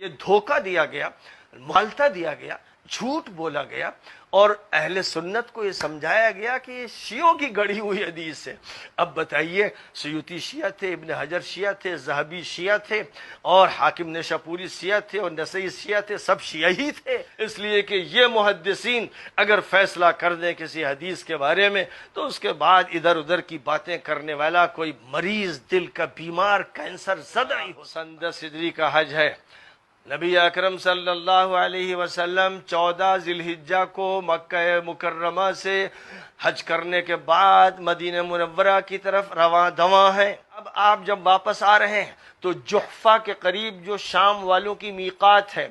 یہ دھوکہ دیا گیا، مغالطہ دیا گیا، جھوٹ بولا گیا، اور اہل سنت کو یہ سمجھایا گیا کہ یہ شیعوں کی گڑھی ہوئی حدیث ہے۔ اب بتائیے، سیوطی شیعہ تھے، ابن حجر شیعہ تھے، ذہبی شیعہ تھے، اور حاکم نیشاپوری شیعہ تھے، اور نسائی شیعہ تھے، سب شیعہ ہی تھے۔ اس لیے کہ یہ محدثین اگر فیصلہ کر دیں کسی حدیث کے بارے میں تو اس کے بعد ادھر ادھر کی باتیں کرنے والا کوئی مریض دل کا بیمار کینسر زدہ ہی ہو۔ سن 10 ہجری کا حج ہے۔ نبی اکرم صلی اللہ علیہ وسلم 14 ذی الحجہ کو مکہ مکرمہ سے حج کرنے کے بعد مدینہ منورہ کی طرف رواں دواں ہیں۔ اب آپ جب واپس آ رہے ہیں تو جحفہ کے قریب جو شام والوں کی میقات ہے،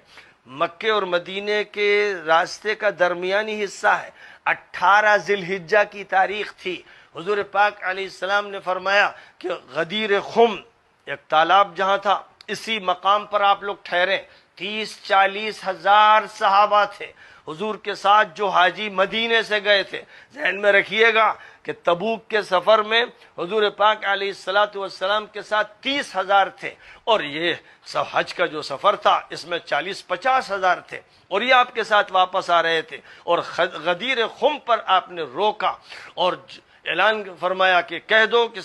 مکے اور مدینے کے راستے کا درمیانی حصہ ہے، 18 ذی الحجہ کی تاریخ تھی۔ حضور پاک علیہ السلام نے فرمایا کہ غدیر خم، ایک تالاب جہاں تھا، اسی مقام پر آپ لوگ ٹھہریں۔ 30-40 ہزار صحابہ تھے حضور کے ساتھ جو حاجی مدینے سے گئے تھے۔ ذہن میں رکھیے گا کہ تبوک کے سفر میں حضور پاک علیہ السلام کے ساتھ 30,000 تھے، اور یہ سب حج کا جو سفر تھا اس میں 40-50 ہزار تھے، اور یہ آپ کے ساتھ واپس آ رہے تھے۔ اور غدیر خم پر آپ نے روکا اور اعلان فرمایا کہ کہہ دو کہ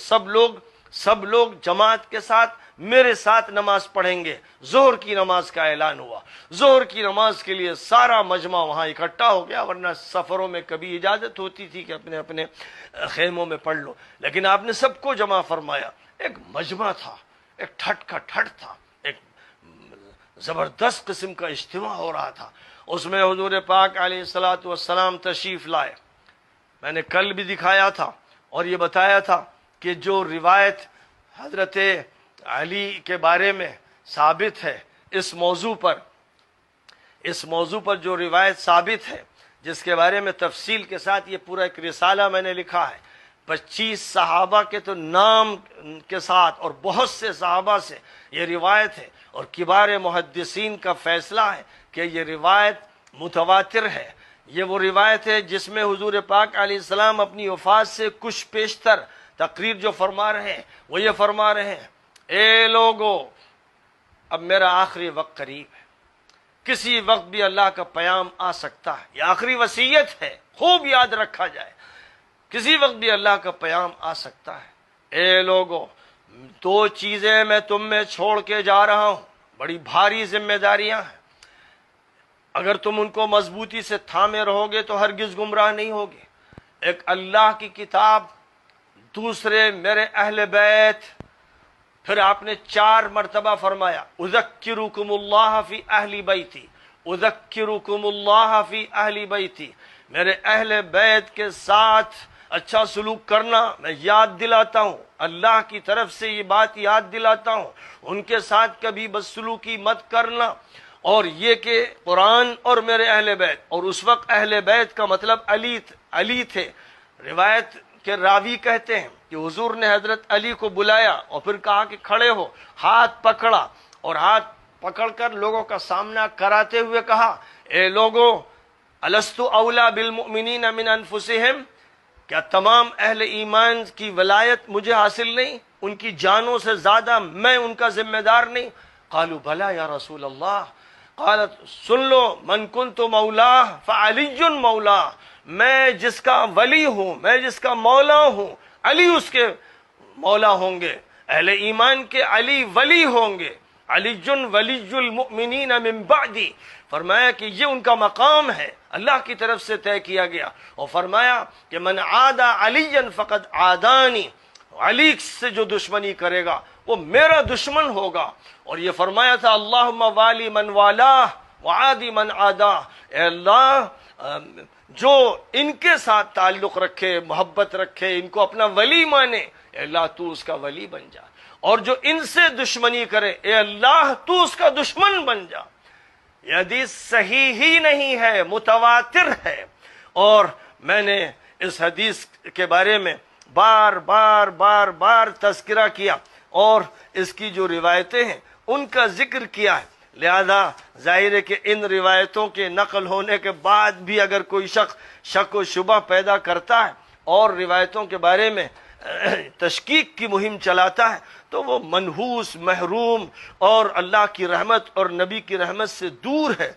سب لوگ جماعت کے ساتھ میرے ساتھ نماز پڑھیں گے۔ ظہر کی نماز کا اعلان ہوا۔ ظہر کی نماز کے لیے سارا مجمع وہاں اکٹھا ہو گیا، ورنہ سفروں میں کبھی اجازت ہوتی تھی کہ اپنے اپنے خیموں میں پڑھ لو، لیکن آپ نے سب کو جمع فرمایا۔ ایک مجمع تھا، ایک ٹھٹ کا ٹھٹ تھا، ایک زبردست قسم کا اجتماع ہو رہا تھا۔ اس میں حضور پاک علیہ السلام تشریف لائے۔ میں نے کل بھی دکھایا تھا اور یہ بتایا تھا کہ جو روایت حضرت علی کے بارے میں ثابت ہے، اس موضوع پر جو روایت ثابت ہے، جس کے بارے میں تفصیل کے ساتھ یہ پورا ایک رسالہ میں نے لکھا ہے، 25 صحابہ کے تو نام کے ساتھ اور بہت سے صحابہ سے یہ روایت ہے، اور کبار محدثین کا فیصلہ ہے کہ یہ روایت متواتر ہے۔ یہ وہ روایت ہے جس میں حضور پاک علیہ السلام اپنی وفات سے کچھ پیشتر تقریر جو فرما رہے ہیں وہ یہ فرما رہے ہیں: اے لوگو، اب میرا آخری وقت قریب ہے، کسی وقت بھی اللہ کا پیام آ سکتا ہے۔ یہ آخری وصیت ہے، خوب یاد رکھا جائے، کسی وقت بھی اللہ کا پیام آ سکتا ہے۔ اے لوگو، 2 چیزیں میں تم میں چھوڑ کے جا رہا ہوں، بڑی بھاری ذمہ داریاں ہیں، اگر تم ان کو مضبوطی سے تھامے رہو گے تو ہرگز گمراہ نہیں ہوگے۔ ایک اللہ کی کتاب، دوسرے میرے اہل بیت۔ پھر آپ نے 4 مرتبہ فرمایا: اذکرکم اللہ فی اہل بیتی، اذکرکم اللہ فی اہل بیتی، میرے اہل بیت کے ساتھ اچھا سلوک کرنا میں یاد دلاتا ہوں، اللہ کی طرف سے یہ بات یاد دلاتا ہوں، ان کے ساتھ کبھی بدسلوکی مت کرنا۔ اور یہ کہ قرآن اور میرے اہل بیت، اور اس وقت اہل بیت کا مطلب علی تھے۔ روایت کے راوی کہتے ہیں کہ حضور نے حضرت علی کو بلایا اور پھر کہا کہ کھڑے ہو، ہاتھ پکڑا، اور ہاتھ پکڑ کر لوگوں کا سامنا کراتے ہوئے کہا: اے لوگو، الست اولا بالمؤمنین من انفسہم، کیا تمام اہل ایمان کی ولایت مجھے حاصل نہیں؟ ان کی جانوں سے زیادہ میں ان کا ذمہ دار نہیں؟ قالوا بلا یا رسول اللہ۔ قالت: سن لو، من کنت مولا فعلی مولا، میں جس کا ولی ہوں، میں جس کا مولا ہوں، علی اس کے مولا ہوں گے، اہل ایمان کے علی ولی ہوں گے۔ علی ولی المؤمنین من بعدی، فرمایا کہ یہ ان کا مقام ہے، اللہ کی طرف سے طے کیا گیا۔ اور فرمایا کہ من عاد علی فقد عادانی، علی سے جو دشمنی کرے گا وہ میرا دشمن ہوگا۔ اور یہ فرمایا تھا: اللہم والی من والاہ وعادی من عاداہ، اے اللہ جو ان کے ساتھ تعلق رکھے، محبت رکھے، ان کو اپنا ولی مانے، اے اللہ تو اس کا ولی بن جا، اور جو ان سے دشمنی کرے، اے اللہ تو اس کا دشمن بن جا۔ یہ حدیث صحیح ہی نہیں ہے، متواتر ہے، اور میں نے اس حدیث کے بارے میں بار بار تذکرہ کیا، اور اس کی جو روایتیں ہیں ان کا ذکر کیا ہے۔ لہذا ظاہر ہے کہ ان روایتوں کے نقل ہونے کے بعد بھی اگر کوئی شخص شک و شبہ پیدا کرتا ہے اور روایتوں کے بارے میں تشکیک کی مہم چلاتا ہے تو وہ منحوس، محروم اور اللہ کی رحمت اور نبی کی رحمت سے دور ہے۔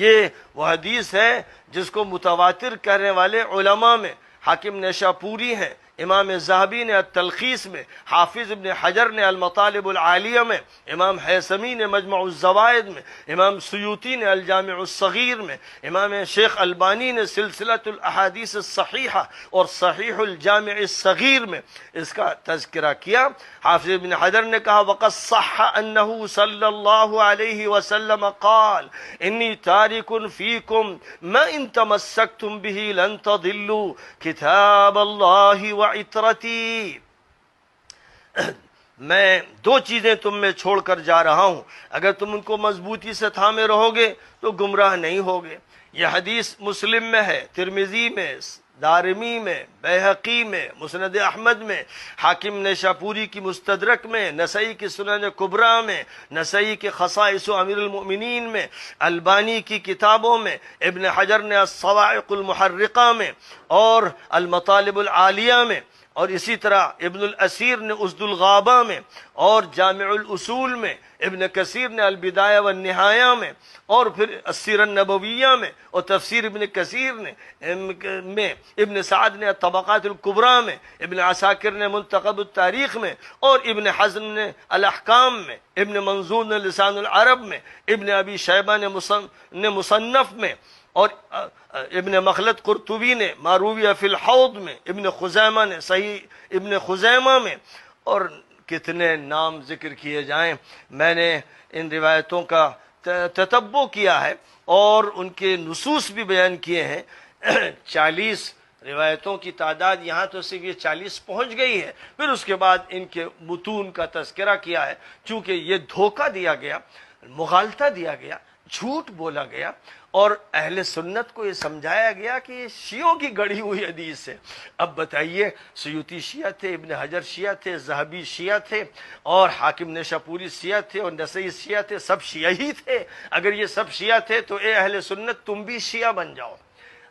یہ وہ حدیث ہے جس کو متواتر کرنے والے علماء میں حاکم نیشاپوری ہیں، امام ذہبی نے التلخیص میں، حافظ ابن حجر نے المطالب العالیہ میں، امام حیثمی نے مجمع الزوائد میں، امام سیوطی نے الجامع الصغیر میں، امام شیخ البانی نے سلسلۃ الاحادیث الصحیحہ اور صحیح الجامع الصغیر میں اس کا تذکرہ کیا۔ حافظ ابن حجر نے کہا وقد صح انہ صلی اللہ علیہ وسلم قال انی تارک فیکم ما ان تمسکتم به لن تضلوا کتاب اللہ وعطرتی، میں دو چیزیں تم میں چھوڑ کر جا رہا ہوں، اگر تم ان کو مضبوطی سے تھامے رہو گے تو گمراہ نہیں ہوگے۔ یہ حدیث مسلم میں ہے، ترمذی میں، دارمی میں، بیہقی میں، مسند احمد میں، حاکم نیشاپوری کی مستدرک میں، نسائی کی سنن کبریٰ میں، نسائی کے خصائص و امیر المؤمنین میں، البانی کی کتابوں میں، ابن حجر نے الصواعق المحرقہ میں اور المطالب العالیہ میں، اور اسی طرح ابن الاسیر نے اسد الغابہ میں اور جامع الاصول میں، ابن کثیر نے البدایہ والنہایہ میں، اور پھر السیرہ النبویہ میں، اور تفسیر ابن کثیر میں، ابن سعد نے الطبقات الکبریٰ میں، ابن عساکر نے منتخب التاریخ میں، اور ابن حزم نے الاحکام میں، ابن منظور نے لسان العرب میں، ابن ابی شیبہ نے مصنف میں، اور ابن مخلد قرطبی نے مارویہ فی الحوض میں، ابن خزیمہ نے صحیح ابن خزیمہ میں، اور کتنے نام ذکر کیے جائیں۔ میں نے ان روایتوں کا تتبع کیا ہے اور ان کے نصوص بھی بیان کیے ہیں۔ 40 روایتوں کی تعداد یہاں تو صرف یہ 40 پہنچ گئی ہے، پھر اس کے بعد ان کے متون کا تذکرہ کیا ہے، چونکہ یہ دھوکہ دیا گیا، مغالطہ دیا گیا، جھوٹ بولا گیا، اور اہل سنت کو یہ سمجھایا گیا کہ یہ شیعوں کی گڑھی ہوئی حدیث ہے۔ اب بتائیے، سیوطی شیعہ تھے، ابن حجر شیعہ تھے، ذہبی شیعہ تھے، اور حاکم نیشاپوری شیعہ تھے، اور نسائی شیعہ تھے، سب شیعہ ہی تھے۔ اگر یہ سب شیعہ تھے تو اے اہل سنت تم بھی شیعہ بن جاؤ،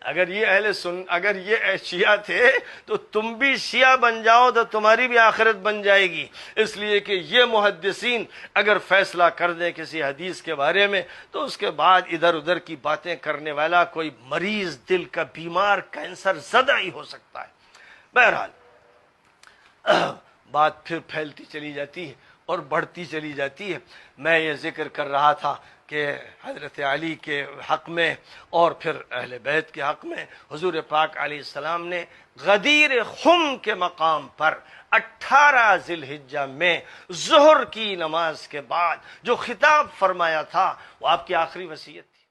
اگر یہ شیعہ تھے تو تم بھی شیعہ بن جاؤ تو تمہاری بھی آخرت بن جائے گی۔ اس لیے کہ یہ محدثین اگر فیصلہ کر دیں کسی حدیث کے بارے میں تو اس کے بعد ادھر ادھر کی باتیں کرنے والا کوئی مریض دل کا بیمار کینسر زدہ ہی ہو سکتا ہے۔ بہرحال بات پھر پھیلتی چلی جاتی ہے اور بڑھتی چلی جاتی ہے۔ میں یہ ذکر کر رہا تھا کہ حضرت علی کے حق میں اور پھر اہل بیت کے حق میں حضور پاک علیہ السلام نے غدیر خم کے مقام پر 18 ذی الحجہ میں ظہر کی نماز کے بعد جو خطاب فرمایا تھا وہ آپ کی آخری وصیت تھی۔